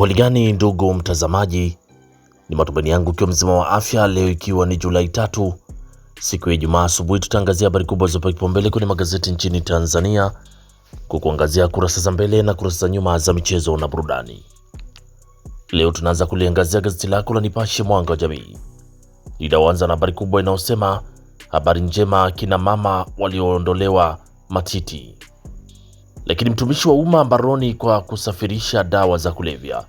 Hali gani ndugu mtazamaji, ni matumaini yangu ikiwa mzima wa afya. Leo ikiwa ni Julai 3 siku ya Ijumaa asubuhi, tutaangazia habari kubwa zopewa kipaumbele kwenye magazeti nchini Tanzania, kukuangazia kurasa za mbele na kurasa za nyuma za michezo na burudani. Leo tunaanza kuliangazia gazeti lako la Nipashe Mwanga wa Jamii. Linaanza na habari kubwa inayosema habari njema, kina mama walioondolewa matiti. Lakini mtumishi wa umma mbaroni kwa kusafirisha dawa za kulevya.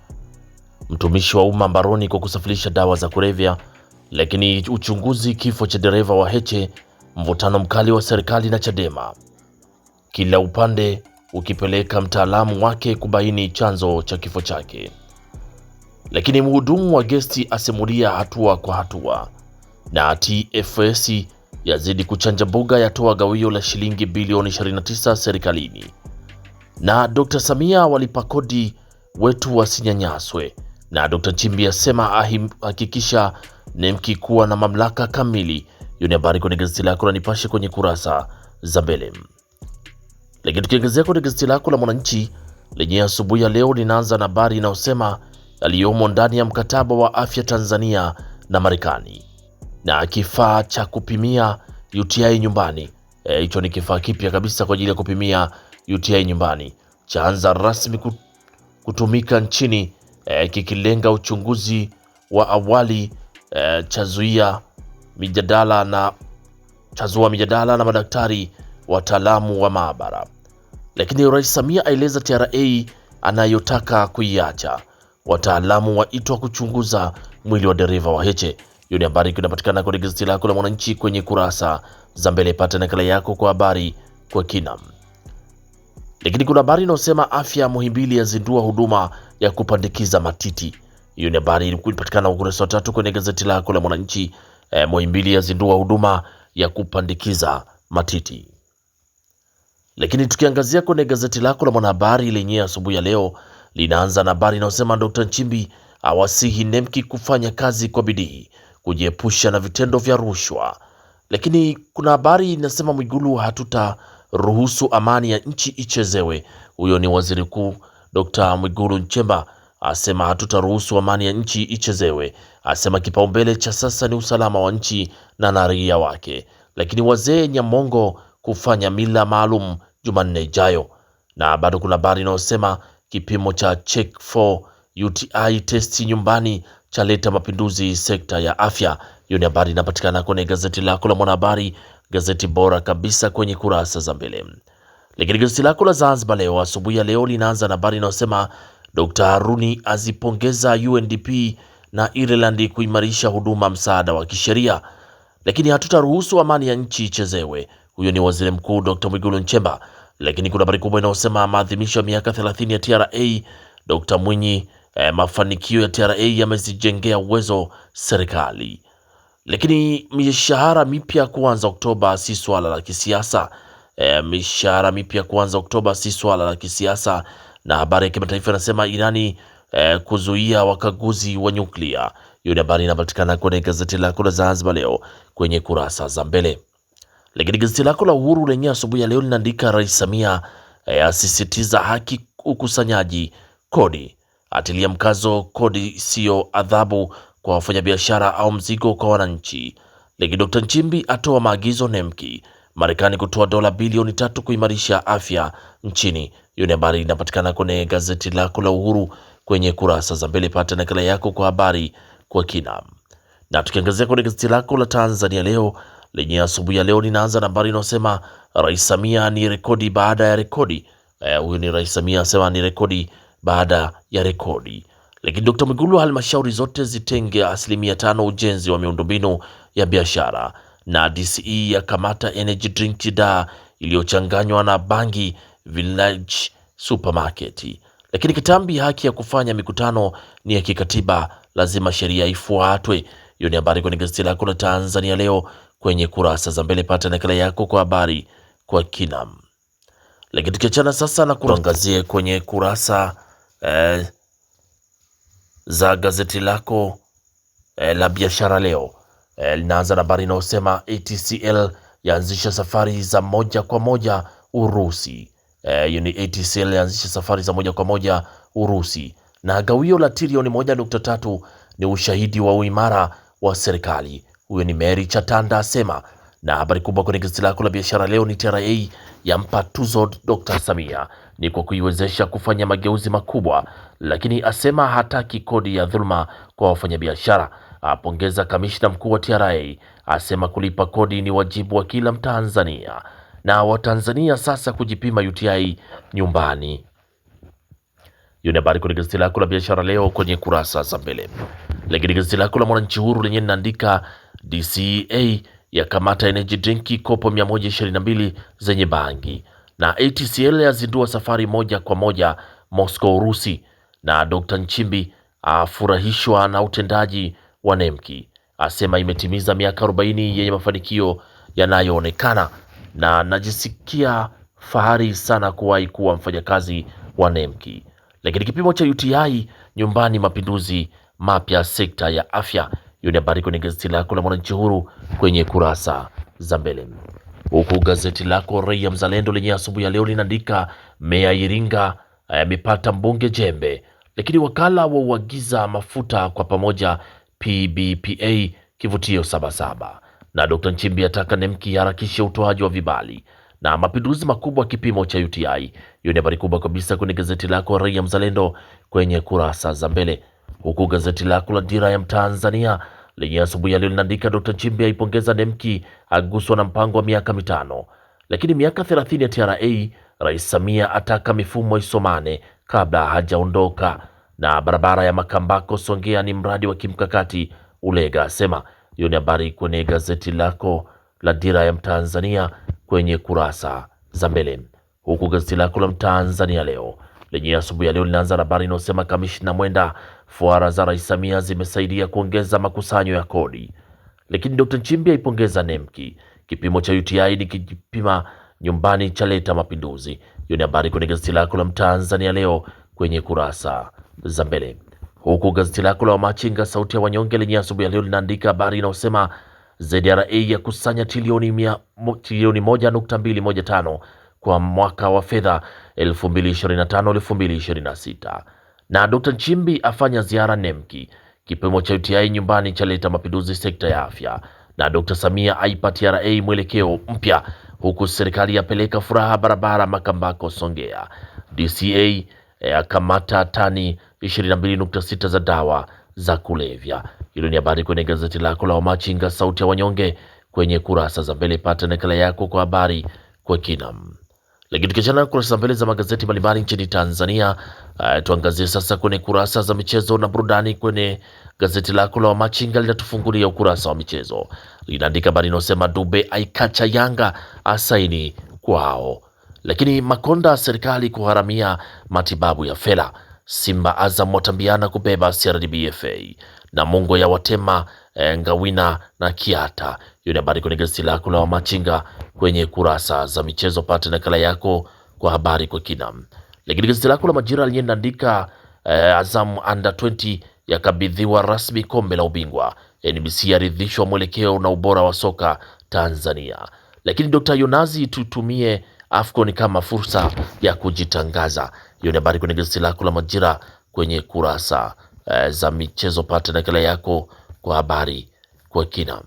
Mtumishi wa umma mbaroni kwa kusafirisha dawa za kulevya. Lakini uchunguzi kifo cha dereva wa Heche, mvutano mkali wa serikali na Chadema, kila upande ukipeleka mtaalamu wake kubaini chanzo cha kifo chake. Lakini mhudumu wa gesti asimulia hatua kwa hatua, na TFS yazidi kuchanja mbuga, yatoa gawio la shilingi bilioni 29 serikalini. Na Dr. Samia walipa kodi wetu wasinyanyaswe, na Dr. Nchimbi asema hakikisha NEMC kuwa na mamlaka kamili. Hiyo ni habari kwenye gazeti lako la Nipashe kwenye kurasa za mbele. Lakini tukiangazia kwenye gazeti lako la Mwananchi lenye asubuhi ya leo, linaanza na habari inayosema aliyomo ndani ya mkataba wa afya Tanzania na Marekani, na kifaa cha kupimia UTI nyumbani. Hicho ni kifaa kipya kabisa kwa ajili ya kupimia UTI nyumbani, chaanza rasmi kutumika nchini, kikilenga uchunguzi wa awali, chazua mijadala na madaktari wataalamu wa maabara. Lakini Rais Samia aeleza TRA anayotaka kuiacha, wataalamu waitwa kuchunguza mwili wa dereva wa Heche. Hiyo ni habari inapatikana kwenye gazeti lako la Mwananchi kwenye kurasa za mbele. Pata nakala yako kwa habari kwa kina. Lakini kuna habari inayosema afya Muhimbili yazindua huduma ya kupandikiza matiti. Hiyo ni habari inapatikana ukurasa wa 3 kwenye gazeti lako la Mwananchi. Muhimbili yazindua huduma ya kupandikiza matiti. Lakini tukiangazia kwenye gazeti lako la Mwanahabari lenye asubuhi ya leo, linaanza na habari inayosema Dr. Nchimbi awasihi NEMC kufanya kazi kwa bidii kujiepusha na vitendo vya rushwa. Lakini kuna habari inasema Mwigulu hatutaruhusu amani ya nchi ichezewe. Huyo ni waziri mkuu Dr. Mwigulu Nchemba asema hatutaruhusu amani ya nchi ichezewe, asema kipaumbele cha sasa ni usalama wa nchi na raia wake. Lakini wazee Nyamongo kufanya mila maalum Jumanne ijayo. Na bado kuna habari inayosema kipimo cha check for UTI test nyumbani chaleta mapinduzi sekta ya afya. Hiyo ni habari inapatikana kwenye gazeti lako la Mwanahabari, gazeti bora kabisa kwenye kurasa za mbele. Lakini gazeti lako la Zanzibar Leo asubuhi ya leo linaanza na habari inayosema Dr. Haruni azipongeza UNDP na Ireland kuimarisha huduma msaada wa kisheria. Lakini hatutaruhusu amani ya nchi ichezewe. Huyo ni waziri mkuu Dr. Mwigulu Nchemba. Lakini kuna habari kubwa inayosema maadhimisho ya miaka 30 ya TRA, Dr. Mwinyi, mafanikio ya TRA yamezijengea uwezo serikali. Lakini mishahara mipya kuanza Oktoba si swala la kisiasa. Mishahara mipya kuanza Oktoba si swala la kisiasa. Na habari ya kimataifa inasema Irani kuzuia wakaguzi wa nyuklia. Hiyo ni habari inapatikana kwenye gazeti lako la Zanzibar Leo kwenye kurasa za mbele. Lakini gazeti lako la Uhuru lenye asubuhi ya leo linaandika Rais Samia asisitiza haki ukusanyaji kodi, atilia mkazo kodi sio adhabu kwa wafanyabiashara au mzigo kwa wananchi. Lakini Dr. Nchimbi atoa maagizo NEMC, Marekani kutoa dola bilioni 3 kuimarisha afya nchini. Hiyo ni habari inapatikana kwenye gazeti lako la Uhuru kwenye kurasa za mbele. Pata nakala yako kwa habari kwa kina. Na tukiangazia kwenye gazeti lako la Tanzania Leo lenye asubuhi ya leo linaanza na habari inayosema Rais Samia ni rekodi baada ya rekodi. Huyu ni Rais Samia asema ni rekodi baada ya rekodi. Lakini Dr. Mwigulu, halmashauri zote zitenge 5% ujenzi wa miundombinu ya biashara. Na DCE ya kamata energy drink da iliyochanganywa na bangi Village Supermarket. Lakini kitambi haki ya kufanya mikutano ni ya kikatiba, lazima sheria ifuatwe. Hiyo ni habari kwenye gazeti lako la Tanzania Leo kwenye kurasa za mbele. Pata nakala yako kwa habari kwa kina. Lakini tukiachana sasa na kuangazie kwenye kurasa za gazeti lako la Biashara Leo, linaanza na habari inayosema ATCL yaanzisha safari za moja kwa moja Urusi. Hiyo ni ATCL yaanzisha safari za moja kwa moja Urusi. na gawio la trilioni 1.3 ni ushahidi wa uimara wa serikali. Huyo ni Mary Chatanda asema. Na habari kubwa kwenye gazeti lako la biashara leo ni TRA yampa tuzo Dr. Samia ni kwa kuiwezesha kufanya mageuzi makubwa, lakini asema hataki kodi ya dhuluma kwa wafanyabiashara. Apongeza kamishna mkuu wa TRA, asema kulipa kodi ni wajibu wa kila Mtanzania na Watanzania sasa kujipima UTI nyumbani. Hiyo ni habari kwenye gazeti lako la biashara leo kwenye kurasa za mbele. Lakini gazeti lako la Mwananchi Huru lenye linaandika DCA ya kamata energy drink kopo 122 zenye bangi, na ATCL yazindua safari moja kwa moja Moscow Urusi, na Dr. Nchimbi afurahishwa na utendaji wa Nemki, asema imetimiza miaka 40 yenye mafanikio yanayoonekana, na najisikia fahari sana kuwahi kuwa mfanyakazi wa Nemki. Lakini kipimo cha UTI nyumbani, mapinduzi mapya sekta ya afya. Hiyo ni habari kwenye gazeti lako la Mwananchi Huru kwenye kurasa za mbele, huku gazeti lako Raia Mzalendo lenye asubuhi ya leo linaandika meya Iringa amepata mbunge jembe, lakini wakala wa uagiza mafuta kwa pamoja PBPA kivutio 77, na Dr. Nchimbi ataka Nemki harakishe utoaji wa vibali, na mapinduzi makubwa kipimo cha UTI. Hiyo ni habari kubwa kabisa kwenye gazeti lako Raia Mzalendo kwenye kurasa za mbele, huku gazeti lako la Dira ya Mtanzania lenye asubuhi ya leo linaandika Dr. Nchimbi aipongeza Nemki, aguswa na mpango wa miaka 5, lakini miaka 30 ya TRA, Rais Samia ataka mifumo isomane kabla hajaondoka, na barabara ya Makambako Songea ni mradi wa kimkakati Ulega asema. Hiyo ni habari kwenye gazeti lako la Dira ya Mtanzania kwenye kurasa za mbele, huku gazeti lako la Mtanzania leo lenye asubuhi ya leo linaanza habari inayosema kamishna Mwenda, fuara za Rais Samia zimesaidia kuongeza makusanyo ya kodi, lakini Dr. Nchimbi aipongeza Nemki, kipimo cha UTI ni kijipima nyumbani cha leta mapinduzi. Hiyo ni habari kwenye gazeti lako la Mtanzania leo kwenye kurasa za mbele, huku gazeti lako la Wamachinga sauti ya wanyonge lenye asubuhi ya leo linaandika habari inayosema ZRA ya kusanya trilioni 1.215 kwa mwaka wa fedha 2025-2026, na Dr. Nchimbi afanya ziara Nemki, kipimo cha UTI nyumbani cha leta mapinduzi sekta ya afya, na Dr. Samia aipa TRA mwelekeo mpya, huku serikali yapeleka furaha barabara Makambako Songea. DCA akamata tani 22.6 za dawa za kulevya. Hilo ni habari kwenye gazeti lako la Wamachinga sauti ya wanyonge kwenye kurasa za mbele. Pata nakala yako kwa habari kwa kina. Lakini tukiachana kurasa za mbele za magazeti mbalimbali nchini Tanzania, tuangazie sasa kwenye kurasa za michezo na burudani. Kwenye gazeti lako la Wamachinga linatufungulia ukurasa wa michezo, linaandika habari inayosema Dube aikacha Yanga asaini kwao, lakini Makonda serikali kuharamia matibabu ya Fela. Simba Azam watambiana kubeba CRDBFA, na Mungo ya watema Ngawina na Kiata. Hiyo ni habari kwenye gazeti lako la Wamachinga kwenye kurasa za michezo. Pata nakala yako kwa habari kwa kina. Lakini gazeti lako la Majira lenyewe linaandika Azam under 20 yakabidhiwa rasmi kombe la ubingwa. NBC yaridhishwa mwelekeo na ubora wa soka Tanzania. Lakini Dr. Yonazi tutumie AFCON kama fursa ya kujitangaza. Hiyo ni habari kwenye gazeti lako la Majira kwenye kurasa za michezo. Pata nakala yako kwa habari kwa kina.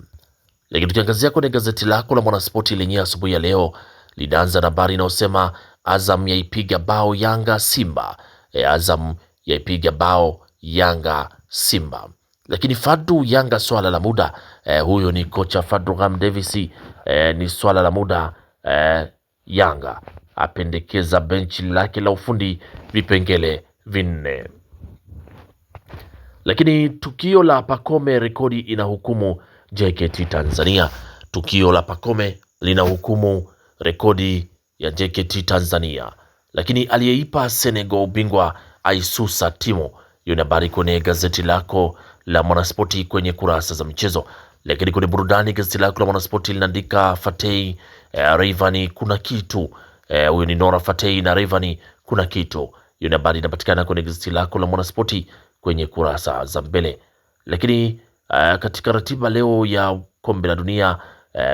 Lakini tukiangazia kwenye gazeti lako la Mwanaspoti lenye asubuhi ya leo linaanza na habari inayosema Azam yaipiga bao Yanga Simba. Azam yaipiga bao Yanga Simba. Lakini Fadu Yanga swala la muda. Huyo ni kocha Fadu Ram Davis. Ni swala la muda. Yanga apendekeza benchi lake la ufundi vipengele vinne. Lakini tukio la Pacome rekodi inahukumu JKT Tanzania. Tukio la Pacome linahukumu rekodi ya JKT Tanzania. Lakini aliyeipa Senegal ubingwa aisusa timu. Hiyo ni habari kwenye gazeti lako la Mwanaspoti kwenye kurasa za michezo. Lakini kwenye burudani gazeti lako la Mwanaspoti linaandika Fatei Rayvanny kuna kitu. Huyo ni Nora Fatei na Rayvanny kuna kitu. Hiyo ni habari inapatikana kwenye gazeti lako la Mwanaspoti kwenye kurasa za mbele. Lakini katika ratiba leo ya kombe la dunia,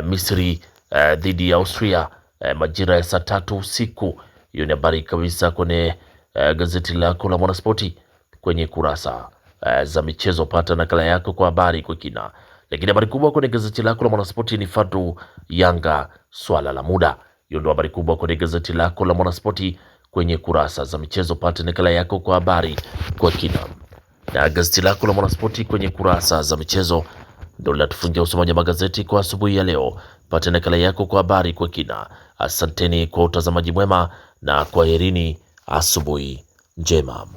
Misri dhidi ya Austria majira ya saa 3 usiku. Hiyo ni habari kabisa kwenye gazeti lako la Mwanaspoti kwenye kurasa za michezo. Pata nakala yako kwa habari kwa kina. Lakini habari kubwa kwenye gazeti lako la Mwanaspoti ni Fadlu Yanga swala la muda. Hiyo ndio habari kubwa kwenye gazeti lako la Mwanaspoti kwenye kurasa za michezo. Pata nakala yako kwa habari kwa kina. Na gazeti lako la Mwanaspoti kwenye kurasa za michezo ndio linatufungia usomaji wa magazeti kwa asubuhi ya leo. Pata nakala yako kwa habari kwa kina. Asanteni kwa utazamaji mwema na kwaherini, asubuhi njema.